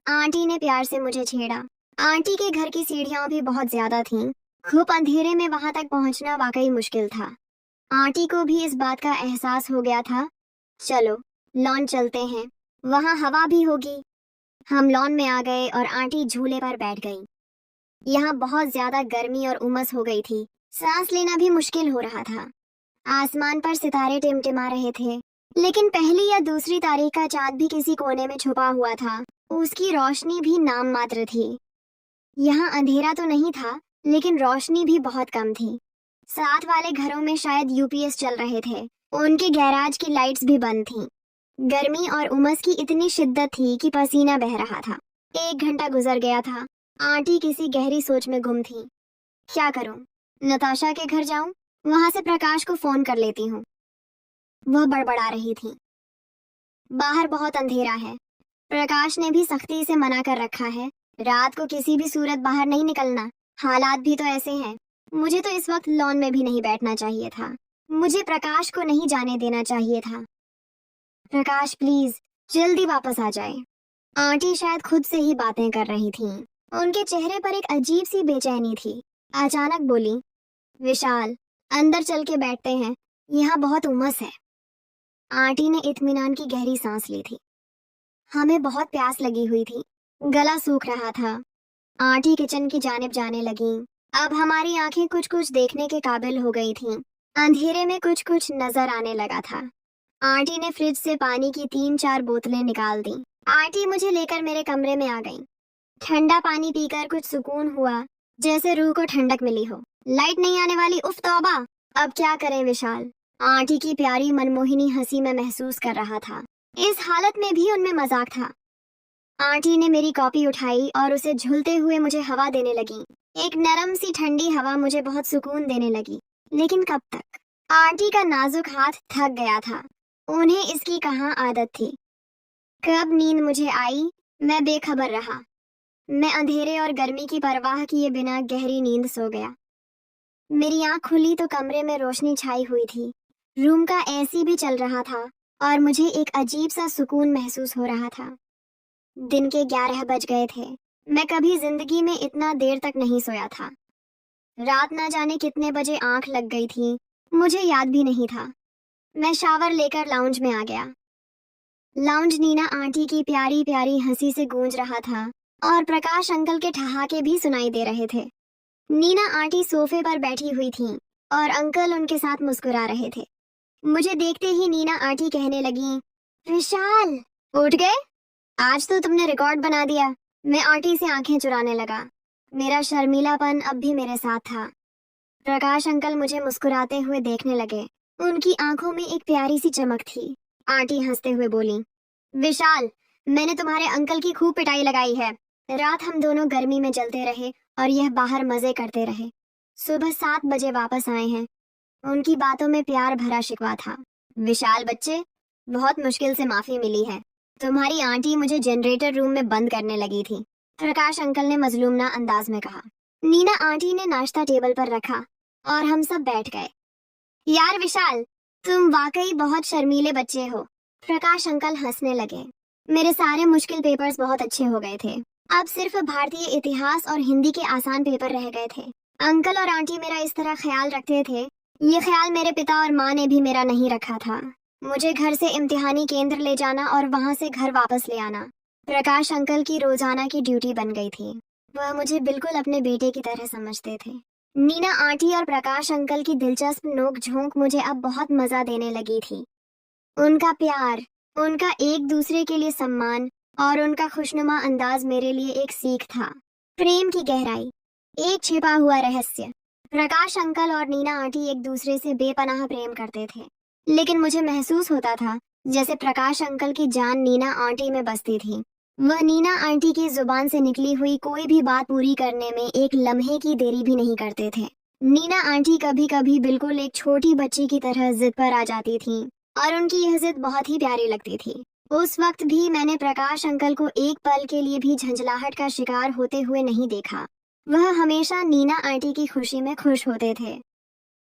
आंटी ने प्यार से मुझे छेड़ा। आंटी के घर की सीढ़ियां भी बहुत ज्यादा थीं। खूब अंधेरे में वहां तक पहुंचना वाकई मुश्किल था। आंटी को भी इस बात का एहसास हो गया था। चलो लॉन चलते हैं, वहां हवा भी होगी। हम लॉन में आ गए और आंटी झूले पर बैठ गई। यहाँ बहुत ज्यादा गर्मी और उमस हो गई थी। सांस लेना भी मुश्किल हो रहा था। आसमान पर सितारे टिमटिमा रहे थे, लेकिन पहली या दूसरी तारीख का चांद भी किसी कोने में छुपा हुआ था। उसकी रोशनी भी नाम मात्र थी। यहाँ अंधेरा तो नहीं था, लेकिन रोशनी भी बहुत कम थी। साथ वाले घरों में शायद यूपीएस चल रहे थे। उनके गैराज की लाइट्स भी बंद थीं। गर्मी और उमस की इतनी शिद्दत थी कि पसीना बह रहा था। 1 घंटा गुजर गया था। आंटी किसी गहरी सोच में गुम थी। क्या करूं? नताशा के घर जाऊं? वहां से प्रकाश को फोन कर लेती हूँ। वह बड़बड़ा रही थी। बाहर बहुत अंधेरा है। प्रकाश ने भी सख्ती से मना कर रखा है, रात को किसी भी सूरत बाहर नहीं निकलना। हालात भी तो ऐसे हैं। मुझे तो इस वक्त लॉन में भी नहीं बैठना चाहिए था। मुझे प्रकाश को नहीं जाने देना चाहिए था। प्रकाश प्लीज जल्दी वापस आ जाए। आंटी शायद खुद से ही बातें कर रही थीं। उनके चेहरे पर एक अजीब सी बेचैनी थी। अचानक बोली, विशाल अंदर चल के बैठते हैं, यहाँ बहुत उमस है। आंटी ने इत्मीनान की गहरी सांस ली थी। हमें बहुत प्यास लगी हुई थी, गला सूख रहा था। आंटी किचन की जानिब जाने लगी। अब हमारी आंखें कुछ कुछ देखने के काबिल हो गई थीं। अंधेरे में कुछ कुछ नजर आने लगा था। आंटी ने फ्रिज से पानी की 3-4 बोतलें निकाल दी। आंटी मुझे लेकर मेरे कमरे में आ गई। ठंडा पानी पीकर कुछ सुकून हुआ, जैसे रूह को ठंडक मिली हो। लाइट नहीं आने वाली, उफ तौबा! अब क्या करें विशाल? आंटी की प्यारी मनमोहिनी हंसी में महसूस कर रहा था। इस हालत में भी उनमें मजाक था। आंटी ने मेरी कॉपी उठाई और उसे झूलते हुए मुझे हवा देने लगी। एक नरम सी ठंडी हवा मुझे बहुत सुकून देने लगी, लेकिन कब तक? आंटी का नाजुक हाथ थक गया था। उन्हें इसकी कहाँ आदत थी। कब नींद मुझे आई, मैं बेखबर रहा। मैं अंधेरे और गर्मी की परवाह किए बिना गहरी नींद सो गया। मेरी आंख खुली तो कमरे में रोशनी छाई हुई थी। रूम का एसी भी चल रहा था और मुझे एक अजीब सा सुकून महसूस हो रहा था। दिन के 11 बज गए थे। मैं कभी जिंदगी में इतना देर तक नहीं सोया था। रात ना जाने कितने बजे आंख लग गई थी, मुझे याद भी नहीं था। मैं शावर लेकर लाउंज में आ गया। लाउंज नीना आंटी की प्यारी प्यारी हंसी से गूंज रहा था और प्रकाश अंकल के ठहाके भी सुनाई दे रहे थे। नीना आंटी सोफे पर बैठी हुई थीं और अंकल उनके साथ मुस्कुरा रहे थे। मुझे देखते ही नीना आंटी कहने लगी, विशाल उठ गए? आज तो तुमने रिकॉर्ड बना दिया। मैं आंटी से आंखें चुराने लगा। मेरा शर्मीलापन अब भी मेरे साथ था। प्रकाश अंकल मुझे मुस्कुराते हुए देखने लगे। उनकी आंखों में एक प्यारी सी चमक थी। आंटी हंसते हुए बोली, विशाल मैंने तुम्हारे अंकल की खूब पिटाई लगाई है। रात हम दोनों गर्मी में जलते रहे और यह बाहर मजे करते रहे। सुबह 7 बजे वापस आए हैं। उनकी बातों में प्यार भरा शिकवा था। विशाल बच्चे, बहुत मुश्किल से माफी मिली है। तुम्हारी आंटी मुझे जनरेटर रूम में बंद करने लगी थी, प्रकाश अंकल ने मजलूमना अंदाज में कहा। नीना आंटी ने नाश्ता टेबल पर रखा और हम सब बैठ गए। यार विशाल, तुम वाकई बहुत शर्मीले बच्चे हो। प्रकाश अंकल हंसने लगे। मेरे सारे मुश्किल पेपर्स बहुत अच्छे हो गए थे। अब सिर्फ भारतीय इतिहास और हिंदी के आसान पेपर रह गए थे। अंकल और आंटी मेरा इस तरह ख्याल रखते थे, ये ख्याल मेरे पिता और माँ ने भी मेरा नहीं रखा था। मुझे घर से इम्तिहानी केंद्र ले जाना और वहाँ से घर वापस ले आना प्रकाश अंकल की रोजाना की ड्यूटी बन गई थी। वह मुझे बिल्कुल अपने बेटे की तरह समझते थे। नीना आंटी और प्रकाश अंकल की दिलचस्प नोक झोंक मुझे अब बहुत मजा देने लगी थी। उनका प्यार, उनका एक दूसरे के लिए सम्मान और उनका खुशनुमा अंदाज मेरे लिए एक सीख था। प्रेम की गहराई, एक छिपा हुआ रहस्य। प्रकाश अंकल और नीना आंटी एक दूसरे से बेपनाह प्रेम करते थे, लेकिन मुझे महसूस होता था जैसे प्रकाश अंकल की जान नीना आंटी में बसती थी। वह नीना आंटी की जुबान से निकली हुई कोई भी बात पूरी करने में एक लम्हे की देरी भी नहीं करते थे। नीना आंटी कभी कभी बिल्कुल एक छोटी बच्ची की तरह जिद पर आ जाती थीं, और उनकी यह जिद बहुत ही प्यारी लगती थी। उस वक्त भी मैंने प्रकाश अंकल को एक पल के लिए भी झंझलाहट का शिकार होते हुए नहीं देखा। वह हमेशा नीना आंटी की खुशी में खुश होते थे।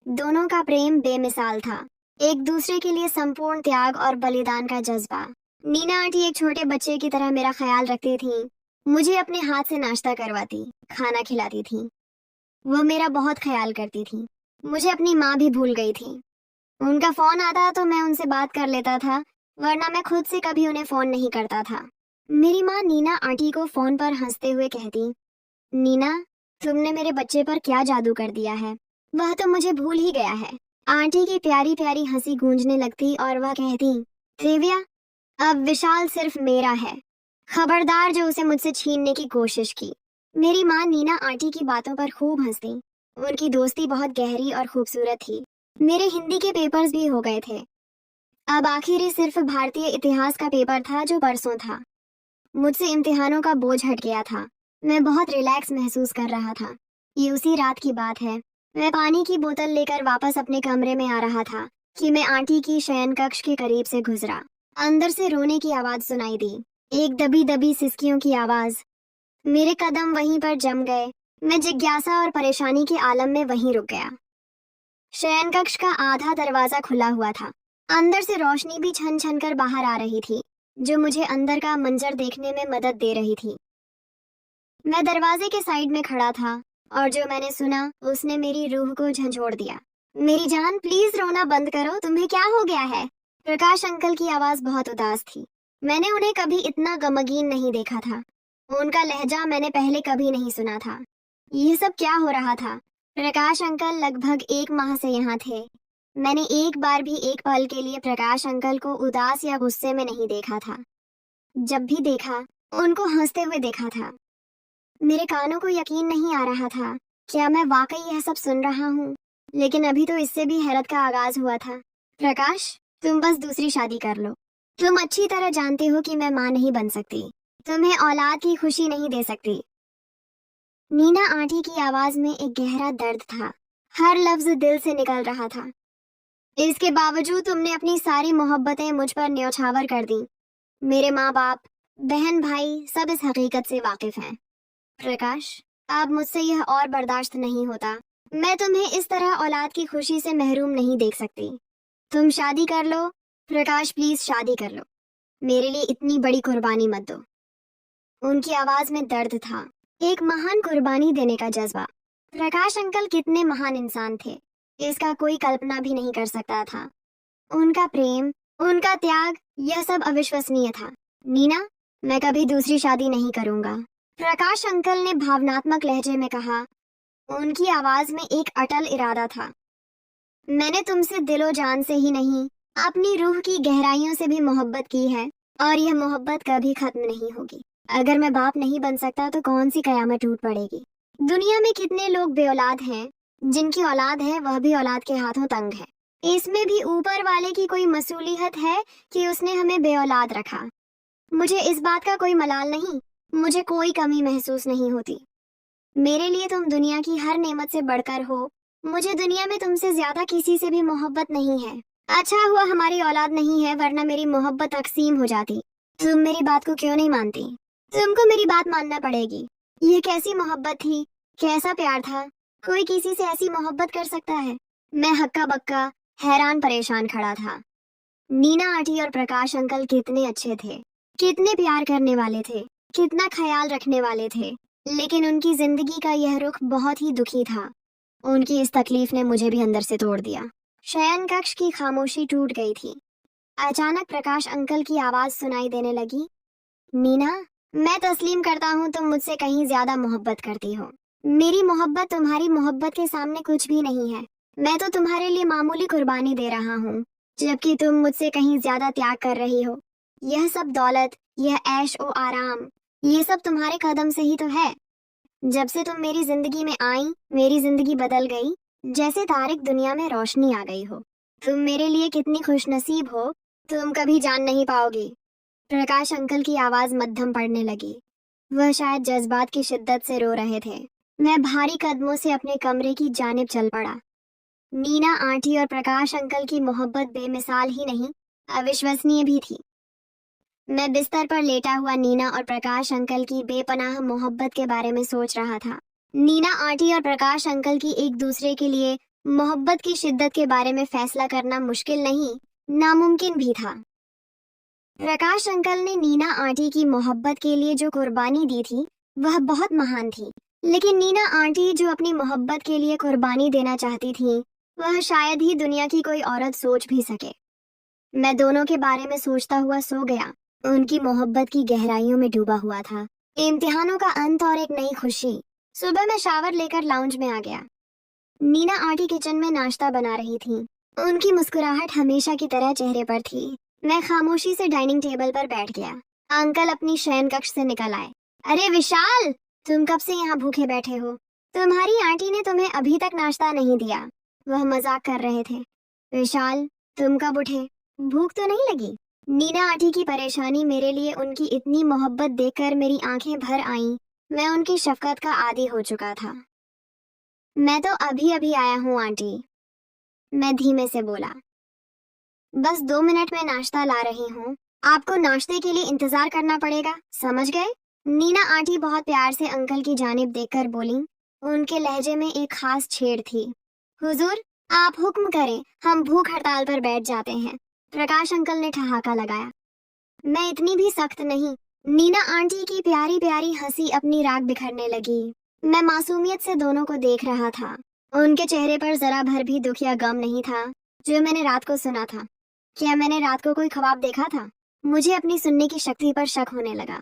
दोनों का प्रेम बेमिसाल था, एक दूसरे के लिए संपूर्ण त्याग और बलिदान का जज्बा। नीना आंटी एक छोटे बच्चे की तरह मेरा ख्याल रखती थीं, मुझे अपने हाथ से नाश्ता करवाती, खाना खिलाती थीं। वह मेरा बहुत ख्याल करती थीं। मुझे अपनी माँ भी भूल गई थी। उनका फोन आता तो मैं उनसे बात कर लेता था, वरना मैं खुद से कभी उन्हें फोन नहीं करता था। मेरी माँ नीना आंटी को फोन पर हंसते हुए कहती, नीना, तुमने मेरे बच्चे पर क्या जादू कर दिया है, वह तो मुझे भूल ही गया है। आंटी की प्यारी प्यारी हंसी गूंजने लगती और वह कहती, देविया, अब विशाल सिर्फ मेरा है, खबरदार जो उसे मुझसे छीनने की कोशिश की। मेरी माँ नीना आंटी की बातों पर खूब हंसती। उनकी दोस्ती बहुत गहरी और खूबसूरत थी। मेरे हिंदी के पेपर्स भी हो गए थे। अब आखिरी सिर्फ भारतीय इतिहास का पेपर था जो परसों था। मुझसे इम्तिहानों का बोझ हट गया था। मैं बहुत रिलैक्स महसूस कर रहा था। ये उसी रात की बात है। मैं पानी की बोतल लेकर वापस अपने कमरे में आ रहा था कि मैं आंटी की शयन कक्ष के करीब से गुजरा। अंदर से रोने की आवाज सुनाई दी, एक दबी दबी सिसकियों की आवाज। मेरे कदम वहीं पर जम गए। मैं जिज्ञासा और परेशानी के आलम में वहीं रुक गया। शयन कक्ष का आधा दरवाजा खुला हुआ था। अंदर से रोशनी भी छन छन कर बाहर आ रही थी, जो मुझे अंदर का मंजर देखने में मदद दे रही थी। मैं दरवाजे के साइड में खड़ा था, और जो मैंने सुना उसने मेरी रूह को झंझोड़ दिया। मेरी जान, प्लीज रोना बंद करो, तुम्हें क्या हो गया है? प्रकाश अंकल की आवाज बहुत उदास थी। मैंने उन्हें कभी इतना गमगीन नहीं देखा था। उनका लहजा मैंने पहले कभी नहीं सुना था। यह सब क्या हो रहा था? प्रकाश अंकल लगभग 1 माह से यहाँ थे। मैंने एक बार भी एक पल के लिए प्रकाश अंकल को उदास या गुस्से में नहीं देखा था। जब भी देखा, उनको हंसते हुए देखा था। मेरे कानों को यकीन नहीं आ रहा था, क्या मैं वाकई यह सब सुन रहा हूँ? लेकिन अभी तो इससे भी हैरत का आगाज हुआ था। प्रकाश, तुम बस दूसरी शादी कर लो। तुम अच्छी तरह जानते हो कि मैं माँ नहीं बन सकती, तुम्हें औलाद की खुशी नहीं दे सकती। नीना आंटी की आवाज में एक गहरा दर्द था। हर लफ्ज दिल से निकल रहा था। इसके बावजूद तुमने अपनी सारी मोहब्बतें मुझ पर न्यौछावर कर दी। मेरे माँ बाप, बहन भाई सब इस हकीकत से वाकिफ हैं। प्रकाश, अब मुझसे यह और बर्दाश्त नहीं होता। मैं तुम्हें इस तरह औलाद की खुशी से महरूम नहीं देख सकती। तुम शादी कर लो। प्रकाश, प्लीज शादी कर लो। मेरे लिए इतनी बड़ी कुर्बानी मत दो। उनकी आवाज में दर्द था, एक महान कुर्बानी देने का जज्बा। प्रकाश अंकल कितने महान इंसान थे, इसका कोई कल्पना भी नहीं कर सकता था। उनका प्रेम, उनका त्याग, यह सब अविश्वसनीय था। नीना, मैं कभी दूसरी शादी नहीं करूंगा, प्रकाश अंकल ने भावनात्मक लहजे में कहा। उनकी आवाज में एक अटल इरादा था। मैंने तुमसे दिलो जान से ही नहीं, अपनी रूह की गहराइयों से भी मोहब्बत की है, और यह मोहब्बत कभी खत्म नहीं होगी। अगर मैं बाप नहीं बन सकता तो कौन सी कयामत टूट पड़ेगी। दुनिया में कितने लोग बेऔलाद हैं, जिनकी औलाद है वह भी औलाद के हाथों तंग है। इसमें भी ऊपर वाले की कोई मसूलियत है कि उसने हमें बेऔलाद रखा। मुझे इस बात का कोई मलाल नहीं, मुझे कोई कमी महसूस नहीं होती। मेरे लिए तुम दुनिया की हर नेमत से बढ़कर हो। मुझे दुनिया में तुमसे ज्यादा किसी से भी मोहब्बत नहीं है। अच्छा हुआ हमारी औलाद नहीं है, वरना मेरी मोहब्बत तकसीम हो जाती। तुम मेरी बात को क्यों नहीं मानती? तुमको मेरी बात मानना पड़ेगी। यह कैसी मोहब्बत थी, कैसा प्यार था? कोई किसी से ऐसी मोहब्बत कर सकता है? मैं हक्का बक्का हैरान परेशान खड़ा था। नीना आंटी और प्रकाश अंकल कितने अच्छे थे, कितने प्यार करने वाले थे, कितना ख्याल रखने वाले थे, लेकिन उनकी जिंदगी का यह रुख बहुत ही दुखी था। उनकी इस तकलीफ ने मुझे भी अंदर से तोड़ दिया। शयन कक्ष की खामोशी टूट गई थी। अचानक प्रकाश अंकल की आवाज सुनाई देने लगी। नीना, मैं तस्लीम करता हूँ तुम मुझसे कहीं ज्यादा मोहब्बत करती हो। मेरी मोहब्बत तुम्हारी मोहब्बत के सामने कुछ भी नहीं है। मैं तो तुम्हारे लिए मामूली कुर्बानी दे रहा हूँ, जबकि तुम मुझसे कहीं ज्यादा त्याग कर रही हो। यह सब दौलत, यह ऐश ओ आराम, ये सब तुम्हारे कदम से ही तो है। जब से तुम मेरी जिंदगी में आई, मेरी जिंदगी बदल गई, जैसे तारिक दुनिया में रोशनी आ गई हो। तुम मेरे लिए कितनी खुशनसीब हो, तुम कभी जान नहीं पाओगी। प्रकाश अंकल की आवाज मध्यम पड़ने लगी। वह शायद जज्बात की शिद्दत से रो रहे थे। मैं भारी कदमों से अपने कमरे की जानिब चल पड़ा। नीना आंटी और प्रकाश अंकल की मोहब्बत बेमिसाल ही नहीं, अविश्वसनीय भी थी। मैं बिस्तर पर लेटा हुआ नीना और प्रकाश अंकल की बेपनाह मोहब्बत के बारे में सोच रहा था। नीना आंटी और प्रकाश अंकल की एक दूसरे के लिए मोहब्बत की शिद्दत के बारे में फैसला करना मुश्किल नहीं, नामुमकिन भी था। प्रकाश अंकल ने नीना आंटी की मोहब्बत के लिए जो कुर्बानी दी थी वह बहुत महान थी, लेकिन नीना आंटी जो अपनी मोहब्बत के लिए कुर्बानी देना चाहती थी वह शायद ही दुनिया की कोई औरत सोच भी सके। मैं दोनों के बारे में सोचता हुआ सो गया। उनकी मोहब्बत की गहराइयों में डूबा हुआ था। इम्तिहानों का अंत और एक नई खुशी। सुबह मैं शावर लेकर लाउंज में आ गया। नीना आंटी किचन में नाश्ता बना रही थी। उनकी मुस्कुराहट हमेशा की तरह चेहरे पर थी। मैं खामोशी से डाइनिंग टेबल पर बैठ गया। अंकल अपनी शयन कक्ष से निकल आए। अरे विशाल, तुम कब से यहाँ भूखे बैठे हो? तुम्हारी आंटी ने तुम्हें अभी तक नाश्ता नहीं दिया। वह मजाक कर रहे थे। विशाल, तुम कब उठे? भूख तो नहीं लगी? नीना आंटी की परेशानी मेरे लिए उनकी इतनी मोहब्बत देखकर मेरी आंखें भर आईं। मैं उनकी शफकत का आदी हो चुका था। मैं तो अभी अभी आया हूँ आंटी, मैं धीमे से बोला। बस 2 मिनट में नाश्ता ला रही हूँ। आपको नाश्ते के लिए इंतजार करना पड़ेगा, समझ गए? नीना आंटी बहुत प्यार से अंकल की जानिब देखकर बोली। उनके लहजे में एक खास छेड़ थी। हुजूर, आप हुक्म करें, हम भूख हड़ताल पर बैठ जाते हैं। प्रकाश अंकल ने ठहाका लगाया। मैं इतनी भी सख्त नहीं। नीना आंटी की प्यारी प्यारी हंसी अपनी राग बिखरने लगी। मैं मासूमियत से दोनों को देख रहा था। उनके चेहरे पर जरा भर भी दुख या गम नहीं था जो मैंने रात को सुना था। क्या मैंने रात को कोई ख्वाब देखा था? मुझे अपनी सुनने की शक्ति पर शक होने लगा।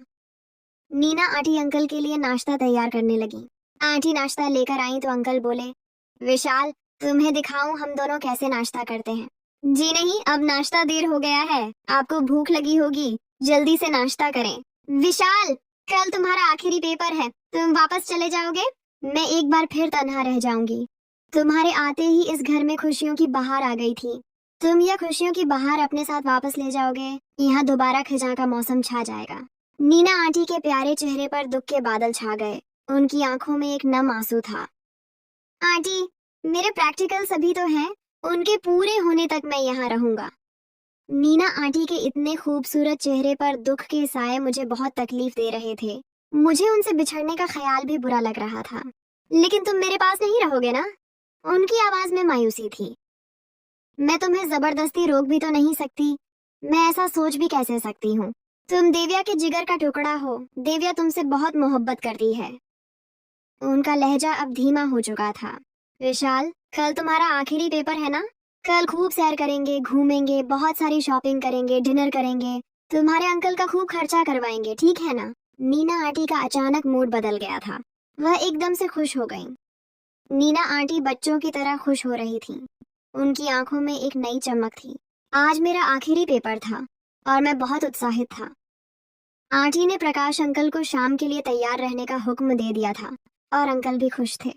नीना आंटी अंकल के लिए नाश्ता तैयार करने लगी। आंटी नाश्ता लेकर आई तो अंकल बोले, विशाल, तुम्हें दिखाऊं हम दोनों कैसे नाश्ता करते हैं। जी नहीं, अब नाश्ता देर हो गया है, आपको भूख लगी होगी, जल्दी से नाश्ता करें। विशाल, कल तुम्हारा आखिरी पेपर है, तुम वापस चले जाओगे? मैं एक बार फिर तन्हा रह जाऊंगी। तुम्हारे आते ही इस घर में खुशियों की बहार आ गई थी। तुम यह खुशियों की बहार अपने साथ वापस ले जाओगे, यहाँ दोबारा खिजा का मौसम छा जाएगा। नीना आंटी के प्यारे चेहरे पर दुख के बादल छा गए। उनकी आंखों में एक नम आंसू था। आंटी, मेरे प्रैक्टिकल सभी तो हैं, उनके पूरे होने तक मैं यहाँ रहूंगा। नीना आंटी के इतने खूबसूरत चेहरे पर दुख के साए मुझे बहुत तकलीफ दे रहे थे। मुझे उनसे बिछड़ने का ख्याल भी बुरा लग रहा था। लेकिन तुम मेरे पास नहीं रहोगे ना? उनकी आवाज में मायूसी थी। मैं तुम्हें जबरदस्ती रोक भी तो नहीं सकती। मैं ऐसा सोच भी कैसे सकती हूँ? तुम देव्या के जिगर का टुकड़ा हो। देव्या तुमसे बहुत मोहब्बत करती है। उनका लहजा अब धीमा हो चुका था। विशाल, कल तुम्हारा आखिरी पेपर है ना? कल खूब सैर करेंगे, घूमेंगे, बहुत सारी शॉपिंग करेंगे, डिनर करेंगे, तुम्हारे अंकल का खूब खर्चा करवाएंगे, ठीक है ना? नीना आंटी का अचानक मूड बदल गया था। वह एकदम से खुश हो गईं। नीना आंटी बच्चों की तरह खुश हो रही थी। उनकी आंखों में एक नई चमक थी। आज मेरा आखिरी पेपर था और मैं बहुत उत्साहित था। आंटी ने प्रकाश अंकल को शाम के लिए तैयार रहने का हुक्म दे दिया था और अंकल भी खुश थे।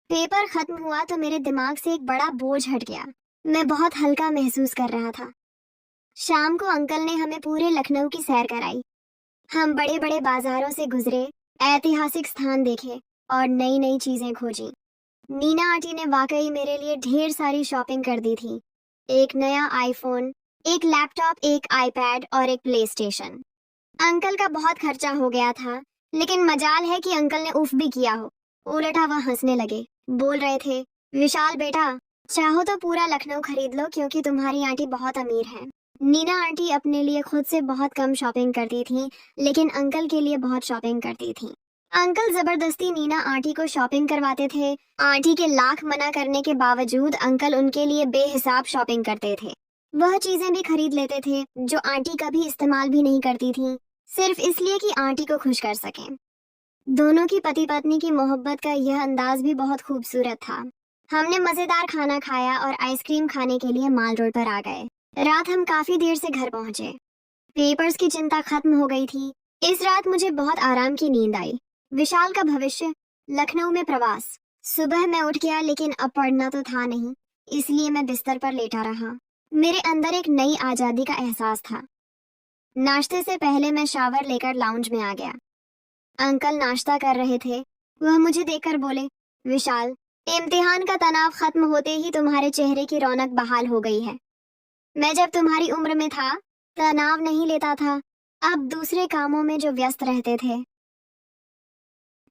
पेपर खत्म हुआ तो मेरे दिमाग से एक बड़ा बोझ हट गया। मैं बहुत हल्का महसूस कर रहा था। शाम को अंकल ने हमें पूरे लखनऊ की सैर कराई। हम बड़े बड़े बाजारों से गुजरे, ऐतिहासिक स्थान देखे और नई नई चीजें खोजी। नीना आंटी ने वाकई मेरे लिए ढेर सारी शॉपिंग कर दी थी। एक नया आईफोन, एक लैपटॉप, एक आईपैड और एक प्ले स्टेशन। अंकल का बहुत खर्चा हो गया था, लेकिन मजाल है कि अंकल ने उफ भी किया हो। उलटा वह हंसने लगे, बोल रहे थे, विशाल बेटा, चाहो तो पूरा लखनऊ खरीद लो क्योंकि तुम्हारी आंटी बहुत अमीर है। नीना आंटी अपने लिए खुद से बहुत कम शॉपिंग करती थी, लेकिन अंकल के लिए बहुत शॉपिंग करती थी। अंकल जबरदस्ती नीना आंटी को शॉपिंग करवाते थे। आंटी के लाख मना करने के बावजूद अंकल उनके लिए बेहिसाब शॉपिंग करते थे। वह चीजें भी खरीद लेते थे जो आंटी कभी इस्तेमाल भी नहीं करती थी, सिर्फ इसलिए कि आंटी को खुश कर सकें। दोनों की पति पत्नी की मोहब्बत का यह अंदाज भी बहुत खूबसूरत था। हमने मजेदार खाना खाया और आइसक्रीम खाने के लिए माल रोड पर आ गए। रात हम काफी देर से घर पहुंचे। पेपर्स की चिंता खत्म हो गई थी। इस रात मुझे बहुत आराम की नींद आई। विशाल का भविष्य, लखनऊ में प्रवास। सुबह मैं उठ गया, लेकिन अब पढ़ना तो था नहीं, इसलिए मैं बिस्तर पर लेटा रहा। मेरे अंदर एक नई आजादी का एहसास था। नाश्ते से पहले मैं शावर लेकर लाउंज में आ गया। अंकल नाश्ता कर रहे थे। वह मुझे देखकर बोले, विशाल, इम्तिहान का तनाव खत्म होते ही तुम्हारे चेहरे की रौनक बहाल हो गई है। मैं जब तुम्हारी उम्र में था, तनाव नहीं लेता था, अब दूसरे कामों में जो व्यस्त रहते थे।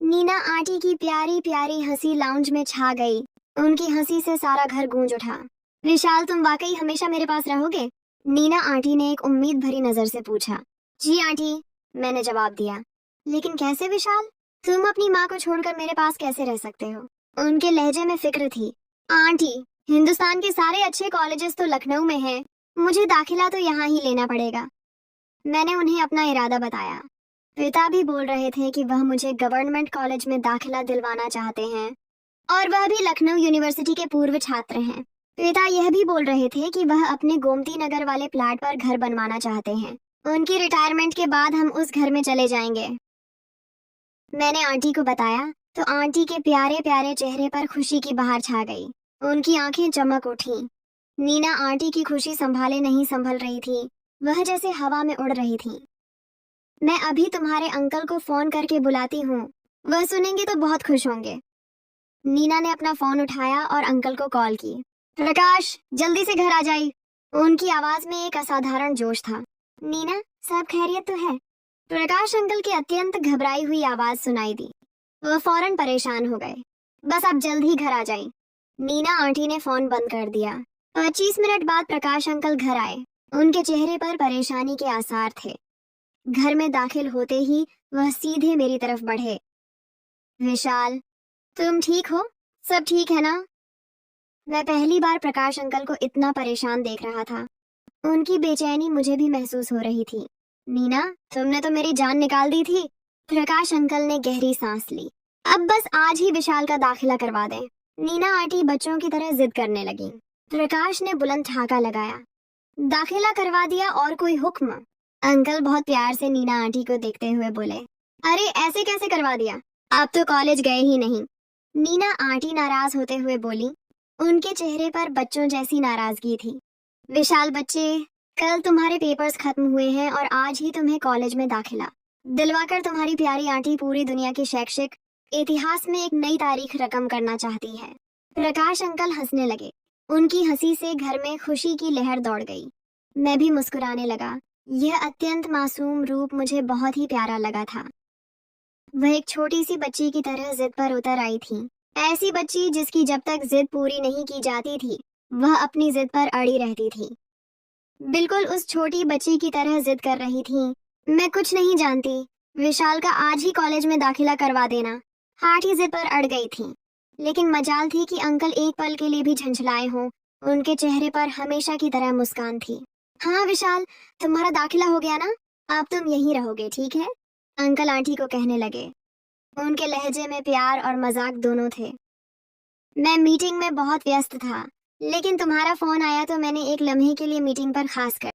नीना आंटी की प्यारी प्यारी हंसी लाउंज में छा गई। उनकी हंसी से सारा घर गूंज उठा। विशाल, तुम वाकई हमेशा मेरे पास रहोगे? नीना आंटी ने एक उम्मीद भरी नजर से पूछा। जी आंटी, मैंने जवाब दिया। लेकिन कैसे विशाल? तुम अपनी माँ को छोड़कर मेरे पास कैसे रह सकते हो? उनके लहजे में फिक्र थी। आंटी, हिंदुस्तान के सारे अच्छे कॉलेजेस तो लखनऊ में हैं, मुझे दाखिला तो यहाँ ही लेना पड़ेगा। मैंने उन्हें अपना इरादा बताया। पिता भी बोल रहे थे कि वह मुझे गवर्नमेंट कॉलेज में दाखिला दिलवाना चाहते हैं, और वह भी लखनऊ यूनिवर्सिटी के पूर्व छात्र हैं। पिता यह भी बोल रहे थे कि वह अपने गोमती नगर वाले प्लाट पर घर बनवाना चाहते हैं। उनकी रिटायरमेंट के बाद हम उस घर में चले जाएंगे। मैंने आंटी को बताया तो आंटी के प्यारे प्यारे चेहरे पर खुशी की बहार छा गई। उनकी आंखें चमक उठी। नीना आंटी की खुशी संभाले नहीं संभल रही थी, वह जैसे हवा में उड़ रही थी। मैं अभी तुम्हारे अंकल को फोन करके बुलाती हूँ, वह सुनेंगे तो बहुत खुश होंगे। नीना ने अपना फोन उठाया और अंकल को कॉल की। प्रकाश, जल्दी से घर आ जाइए। उनकी आवाज में एक असाधारण जोश था। नीना, सब खैरियत तो है? प्रकाश अंकल की अत्यंत घबराई हुई आवाज सुनाई दी। वह फौरन परेशान हो गए। बस आप जल्द ही घर आ जाइए। नीना आंटी ने फोन बंद कर दिया। 25 मिनट बाद प्रकाश अंकल घर आए। उनके चेहरे पर परेशानी के आसार थे। घर में दाखिल होते ही वह सीधे मेरी तरफ बढ़े। विशाल, तुम ठीक हो? सब ठीक है ना? मैं पहली बार प्रकाश अंकल को इतना परेशान देख रहा था। उनकी बेचैनी मुझे भी महसूस हो रही थी। नीना, तुमने तो मेरी जान निकाल दी थी। प्रकाश अंकल ने गहरी सांस ली। अब बस आज ही विशाल का दाखिला करवा दें। नीना आंटी बच्चों की तरह जिद करने लगी। प्रकाश ने बुलंद ठहाका लगाया। दाखिला करवा दिया, और कोई हुक्म? अंकल बहुत प्यार से नीना आंटी को देखते हुए बोले, अरे ऐसे कैसे करवा दिया, आप तो कॉलेज गए ही नहीं। नीना आंटी नाराज होते हुए बोली। उनके चेहरे पर बच्चों जैसी नाराजगी थी। विशाल बच्चे, कल तुम्हारे पेपर्स खत्म हुए हैं और आज ही तुम्हें कॉलेज में दाखिला दिलवाकर तुम्हारी प्यारी आंटी पूरी दुनिया के शैक्षिक इतिहास में एक नई तारीख रकम करना चाहती है। प्रकाश अंकल हंसने लगे। उनकी हंसी से घर में खुशी की लहर दौड़ गई। मैं भी मुस्कुराने लगा। यह अत्यंत मासूम रूप मुझे बहुत ही प्यारा लगा था। वह एक छोटी सी बच्ची की तरह जिद पर उतर आई थी। ऐसी बच्ची जिसकी जब तक जिद पूरी नहीं की जाती थी, वह अपनी जिद पर अड़ी रहती थी। बिल्कुल उस छोटी बच्ची की तरह जिद कर रही थी। मैं कुछ नहीं जानती, विशाल का आज ही कॉलेज में दाखिला करवा देना। हार्ट ही जिद पर अड़ गई थी। लेकिन मजाल थी कि अंकल एक पल के लिए भी झंझलाए हों। उनके चेहरे पर हमेशा की तरह मुस्कान थी। हाँ विशाल, तुम्हारा दाखिला हो गया ना, अब तुम यहीं रहोगे, ठीक है? अंकल आंटी को कहने लगे। उनके लहजे में प्यार और मजाक दोनों थे। मैं मीटिंग में बहुत व्यस्त था, लेकिन तुम्हारा फोन आया तो मैंने एक लम्हे के लिए मीटिंग पर खास कर